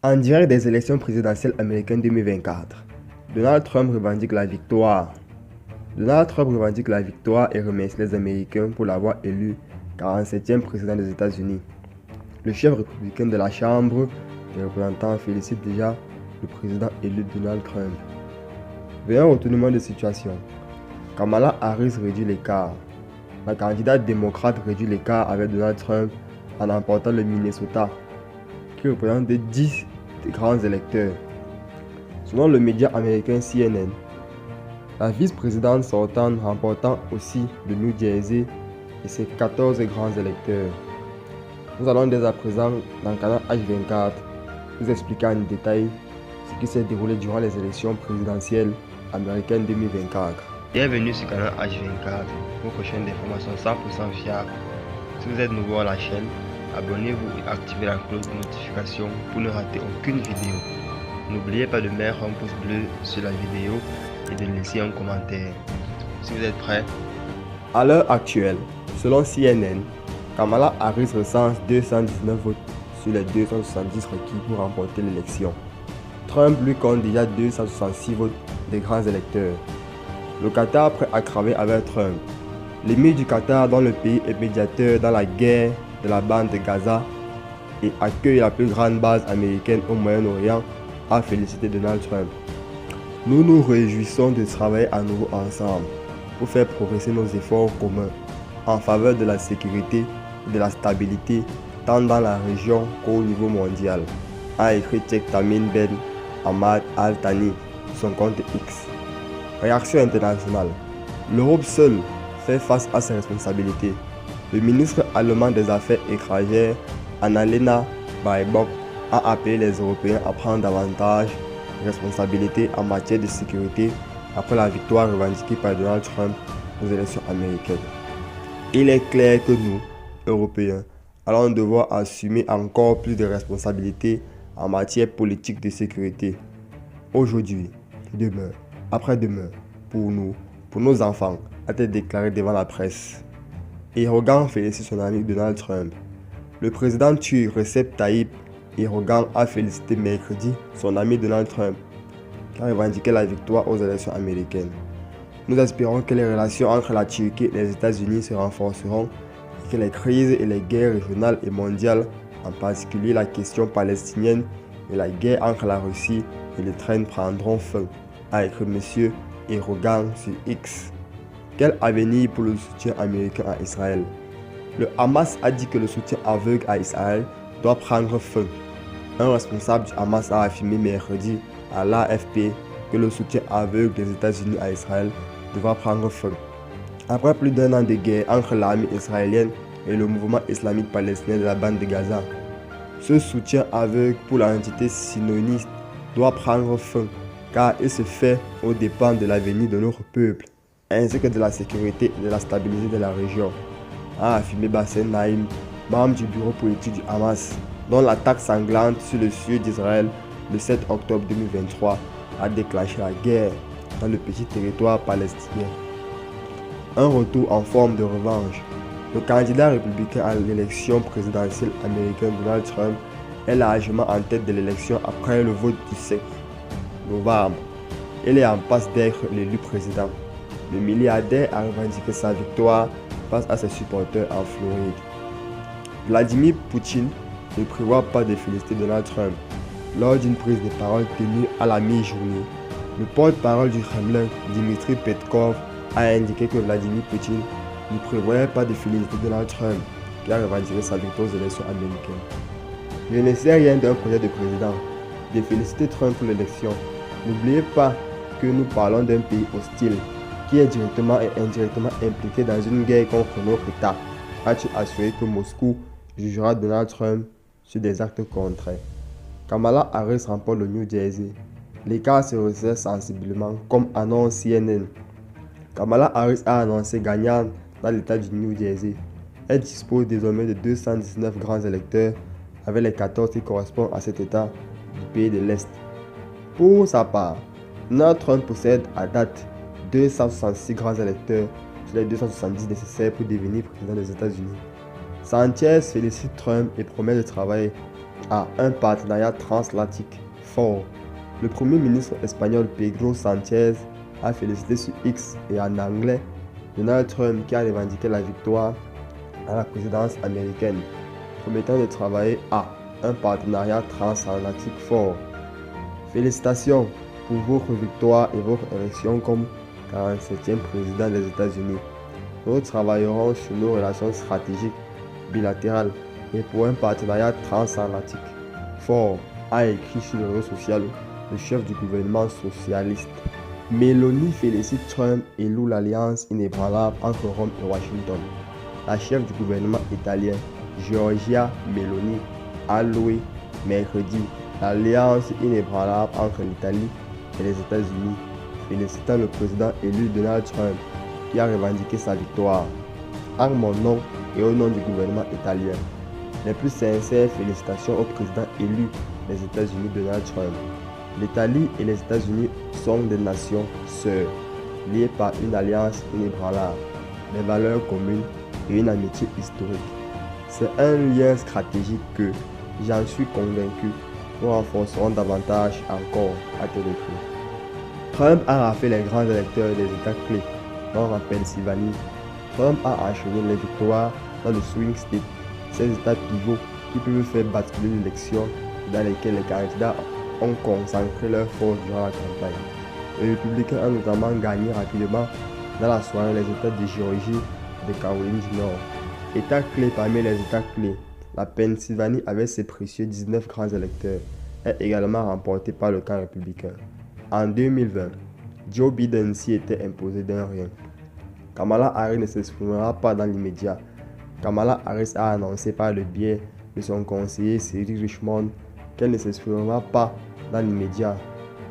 En direct des élections présidentielles américaines 2024, Donald Trump revendique la victoire. Donald Trump revendique la victoire et remercie les Américains pour l'avoir élu 47e président des États-Unis. Le chef républicain de la Chambre des représentants félicite déjà le président élu Donald Trump. Venant au retournement de situation, Kamala Harris réduit l'écart. La candidate démocrate réduit l'écart avec Donald Trump en emportant le Minnesota, qui représente 10 des grands électeurs. Selon le média américain CNN, la vice-présidente sortante remportant aussi le New Jersey et ses 14 grands électeurs. Nous allons dès à présent dans le canal H24 vous expliquer en détail ce qui s'est déroulé durant les élections présidentielles américaines 2024. Bienvenue sur le canal H24, votre chaîne d'information 100% fiable. Si vous êtes nouveau à la chaîne, abonnez-vous et activez la cloche de notification pour ne rater aucune vidéo. N'oubliez pas de mettre un pouce bleu sur la vidéo et de laisser un commentaire. Si vous êtes prêts. À l'heure actuelle, selon CNN, Kamala Harris recense 219 votes sur les 270 requis pour remporter l'élection. Trump lui compte déjà 266 votes des grands électeurs. Le Qatar prêt à travailler avec Trump. L'émir du Qatar, dont le pays est médiateur dans la guerre de la bande de Gaza et accueille la plus grande base américaine au Moyen-Orient, a félicité Donald Trump. Nous nous réjouissons de travailler à nouveau ensemble pour faire progresser nos efforts communs en faveur de la sécurité et de la stabilité tant dans la région qu'au niveau mondial, a écrit Sheikh Tamim Ben Hamad Al Thani sur son compte X. Réaction internationale. L'Europe seule fait face à ses responsabilités. Le ministre allemand des Affaires étrangères, Annalena Baerbock, a appelé les Européens à prendre davantage de responsabilités en matière de sécurité après la victoire revendiquée par Donald Trump aux élections américaines. Il est clair que nous, Européens, allons devoir assumer encore plus de responsabilités en matière politique de sécurité. Aujourd'hui, demain, après-demain, pour nous, pour nos enfants, a-t-elle déclaré devant la presse. Erdogan félicite son ami Donald Trump. Le président turc Recep Tayyip Erdogan a félicité mercredi son ami Donald Trump qui a revendiqué la victoire aux élections américaines. Nous espérons que les relations entre la Turquie et les États-Unis se renforceront et que les crises et les guerres régionales et mondiales, en particulier la question palestinienne et la guerre entre la Russie et l'Ukraine prendront fin, a écrit M. Erdogan sur X. Quel avenir pour le soutien américain à Israël? Le Hamas a dit que le soutien aveugle à Israël doit prendre fin. Un responsable du Hamas a affirmé mercredi à l'AFP que le soutien aveugle des États-Unis à Israël devra prendre fin. Après plus d'un an de guerre entre l'armée israélienne et le mouvement islamique palestinien de la bande de Gaza, ce soutien aveugle pour l'entité sioniste doit prendre fin car il se fait aux dépens de l'avenir de notre peuple ainsi que de la sécurité et de la stabilité de la région, a affirmé Bassem Naïm, membre du bureau politique du Hamas, dont l'attaque sanglante sur le sud d'Israël le 7 octobre 2023 a déclenché la guerre dans le petit territoire palestinien. Un retour en forme de revanche. Le candidat républicain à l'élection présidentielle américaine Donald Trump est largement en tête de l'élection après le vote du 7 novembre. Il est en passe d'être l'élu président. Le milliardaire a revendiqué sa victoire face à ses supporters en Floride. Vladimir Poutine ne prévoit pas de féliciter Donald Trump. Lors d'une prise de parole tenue à la mi-journée, le porte-parole du Kremlin, Dmitry Petkov, a indiqué que Vladimir Poutine ne prévoyait pas de féliciter Donald Trump, qui a revendiqué sa victoire aux élections américaines. Je ne sais rien d'un projet de président, de féliciter Trump pour l'élection. N'oubliez pas que nous parlons d'un pays hostile, qui est directement et indirectement impliqué dans une guerre contre notre État, a-t-il assuré que Moscou jugera Donald Trump sur des actes contraires. Kamala Harris remporte le New Jersey. L'écart se resserre sensiblement, comme annonce CNN. Kamala Harris a annoncé gagnante dans l'état du New Jersey. Elle dispose désormais de 219 grands électeurs, avec les 14 qui correspondent à cet état du pays de l'Est. Pour sa part, Donald Trump possède à date 266 grands électeurs sur les 270 nécessaires pour devenir président des États-Unis. Sanchez félicite Trump et promet de travailler à un partenariat transatlantique fort. Le Premier ministre espagnol Pedro Sánchez a félicité sur X et en anglais Donald Trump qui a revendiqué la victoire à la présidence américaine, promettant de travailler à un partenariat transatlantique fort. Félicitations pour votre victoire et votre élection comme 47e président des États-Unis. Nous travaillerons sur nos relations stratégiques bilatérales et pour un partenariat transatlantique fort, a écrit sur le réseau social le chef du gouvernement socialiste. Meloni félicite Trump et loue l'alliance inébranlable entre Rome et Washington. La chef du gouvernement italien, Giorgia Meloni, a loué mercredi l'alliance inébranlable entre l'Italie et les États-Unis, félicitant le président élu Donald Trump qui a revendiqué sa victoire. En mon nom et au nom du gouvernement italien, les plus sincères félicitations au président élu des États-Unis Donald Trump. L'Italie et les États-Unis sont des nations sœurs, liées par une alliance inébranlable, des valeurs communes et une amitié historique. C'est un lien stratégique que, j'en suis convaincu, nous renforcerons davantage encore à tel effet. Trump a raflé les grands électeurs des États clés, dont la Pennsylvanie. Trump a enchaîné les victoires dans le swing state, ces États pivots qui peuvent faire basculer l'élection dans lesquels les candidats ont concentré leurs forces durant la campagne. Les républicains ont notamment gagné rapidement dans la soirée les États de Géorgie et de Caroline du Nord. État clé parmi les États clés, la Pennsylvanie avec ses précieux 19 grands électeurs est également remportée par le camp républicain. En 2020, Joe Biden s'y était imposé d'un rien. Kamala Harris ne s'exprimera pas dans l'immédiat. Kamala Harris a annoncé par le biais de son conseiller Cyril Richmond qu'elle ne s'exprimera pas dans l'immédiat.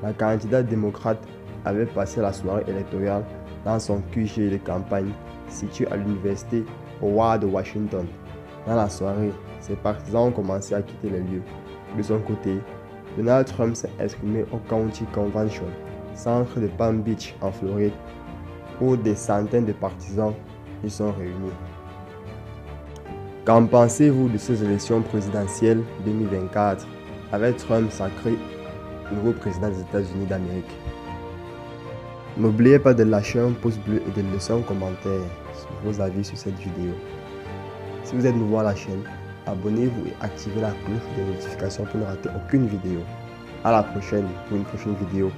La candidate démocrate avait passé la soirée électorale dans son QG de campagne situé à l'université Howard de Washington. Dans la soirée, ses partisans ont commencé à quitter les lieux. De son côté, Donald Trump s'est exprimé au County Convention, centre de Palm Beach en Floride, où des centaines de partisans y sont réunis. Qu'en pensez-vous de ces élections présidentielles 2024 avec Trump sacré nouveau président des États-Unis d'Amérique? N'oubliez pas de lâcher un pouce bleu et de laisser un commentaire sur vos avis sur cette vidéo. Si vous êtes nouveau à la chaîne, abonnez-vous et activez la cloche de notification pour ne rater aucune vidéo. À la prochaine pour une prochaine vidéo.